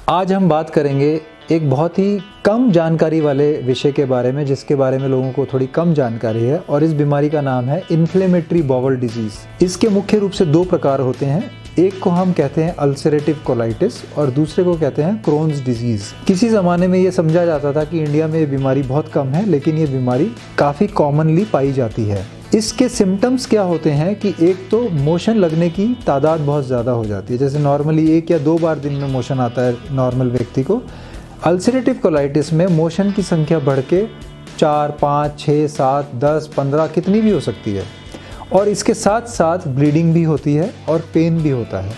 आज हम बात करेंगे एक बहुत ही कम जानकारी वाले विषय के बारे में, जिसके बारे में लोगों को थोड़ी कम जानकारी है, और इस बीमारी का नाम है इन्फ्लेमेटरी बाउल डिजीज़। इसके मुख्य रूप से दो प्रकार होते हैं, एक को हम कहते हैं अल्सरेटिव कोलाइटिस और दूसरे को कहते हैं क्रोन्स डिजीज़। किसी ज़माने में ये समझा जाता था कि इंडिया में ये बीमारी बहुत कम है, लेकिन ये बीमारी काफ़ी कॉमनली पाई जाती है। इसके सिम्टम्स क्या होते हैं कि एक तो मोशन लगने की तादाद बहुत ज़्यादा हो जाती है, जैसे नॉर्मली 1 या 2 बार दिन में मोशन आता है नॉर्मल व्यक्ति को। अल्सरेटिव कोलाइटिस में मोशन की संख्या बढ़ के 4, 5, 6, 7, 10, 15 कितनी भी हो सकती है, और इसके साथ साथ ब्लीडिंग भी होती है और पेन भी होता है।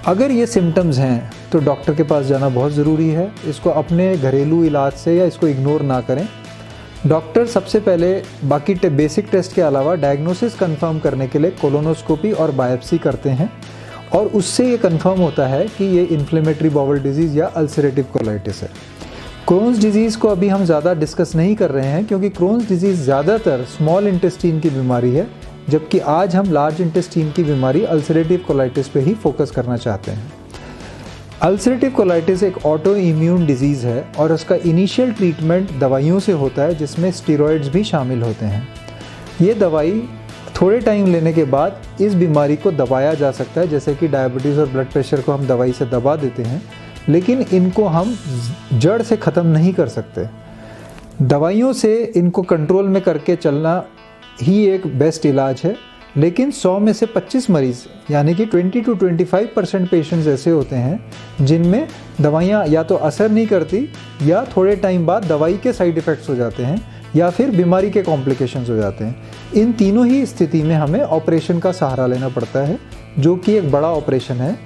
अगर ये सिम्टम्स हैं तो डॉक्टर के पास जाना बहुत ज़रूरी है। इसको अपने घरेलू इलाज से या इसको इग्नोर ना करें। डॉक्टर सबसे पहले बाकी बेसिक टेस्ट के अलावा डायग्नोसिस कंफर्म करने के लिए कोलोनोस्कोपी और बायोप्सी करते हैं, और उससे ये कंफर्म होता है कि ये इन्फ्लेमेटरी बाउल डिजीज़ या अल्सरेटिव कोलाइटिस है। क्रोन्स डिजीज़ को अभी हम ज़्यादा डिस्कस नहीं कर रहे हैं, क्योंकि क्रोन्स डिजीज़ ज़्यादातर स्मॉल इंटेस्टीन की बीमारी है, जबकि आज हम लार्ज इंटेस्टीन की बीमारी अल्सरेटिव कोलाइटिस पे ही फोकस करना चाहते हैं। अल्सरेटिव कोलाइटिस एक ऑटो इम्यून डिजीज़ है और उसका इनिशियल ट्रीटमेंट दवाइयों से होता है, जिसमें स्टेरॉइड्स भी शामिल होते हैं। ये दवाई थोड़े टाइम लेने के बाद इस बीमारी को दबाया जा सकता है, जैसे कि डायबिटीज़ और ब्लड प्रेशर को हम दवाई से दबा देते हैं, लेकिन इनको हम जड़ से ख़त्म नहीं कर सकते। दवाइयों से इनको कंट्रोल में करके चलना ही एक बेस्ट इलाज है, लेकिन 100 में से 25 मरीज़ यानी कि 20 to 25% पेशेंट्स ऐसे होते हैं जिनमें दवाइयाँ या तो असर नहीं करती, या थोड़े टाइम बाद दवाई के साइड इफ़ेक्ट्स हो जाते हैं, या फिर बीमारी के कॉम्प्लिकेशंस हो जाते हैं। इन तीनों ही स्थिति में हमें ऑपरेशन का सहारा लेना पड़ता है, जो कि एक बड़ा ऑपरेशन है।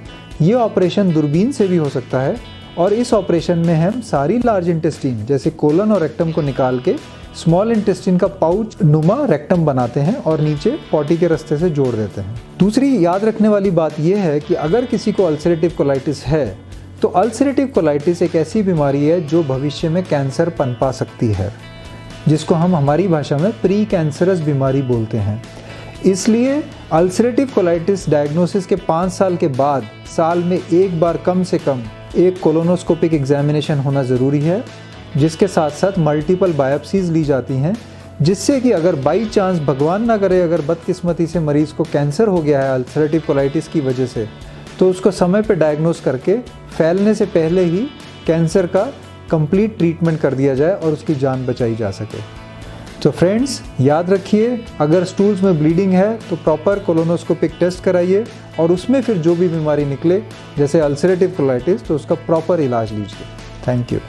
ये ऑपरेशन दूरबीन से भी हो सकता है, और इस ऑपरेशन में हम सारी लार्ज इंटेस्टीन जैसे कोलन और रेक्टम को निकाल के स्मॉल इंटेस्टीन का पाउच नुमा रेक्टम बनाते हैं और नीचे पॉटी के रास्ते से जोड़ देते हैं। दूसरी याद रखने वाली बात यह है कि अगर किसी को अल्सरेटिव कोलाइटिस है, तो अल्सरेटिव कोलाइटिस एक ऐसी बीमारी है जो भविष्य में कैंसर पनपा सकती है, जिसको हम हमारी भाषा में प्री कैंसरस बीमारी बोलते हैं। इसलिए अल्सरेटिव कोलाइटिस डायग्नोसिस के 5 साल के बाद साल में एक बार कम से कम एक कोलोनोस्कोपिक एग्जामिनेशन होना ज़रूरी है, जिसके साथ साथ मल्टीपल बायोप्सीज ली जाती हैं, जिससे कि अगर बाई चांस भगवान ना करे अगर बदकिस्मती से मरीज़ को कैंसर हो गया है अल्सरेटिव कोलाइटिस की वजह से, तो उसको समय पे डायग्नोस करके फैलने से पहले ही कैंसर का कंप्लीट ट्रीटमेंट कर दिया जाए और उसकी जान बचाई जा सके। तो फ्रेंड्स, याद रखिए, अगर स्टूल्स में ब्लीडिंग है तो प्रॉपर कोलोनोस्कोपिक टेस्ट कराइए, और उसमें फिर जो भी बीमारी निकले जैसे अल्सरेटिव कोलाइटिस, तो उसका प्रॉपर इलाज लीजिए। Thank you.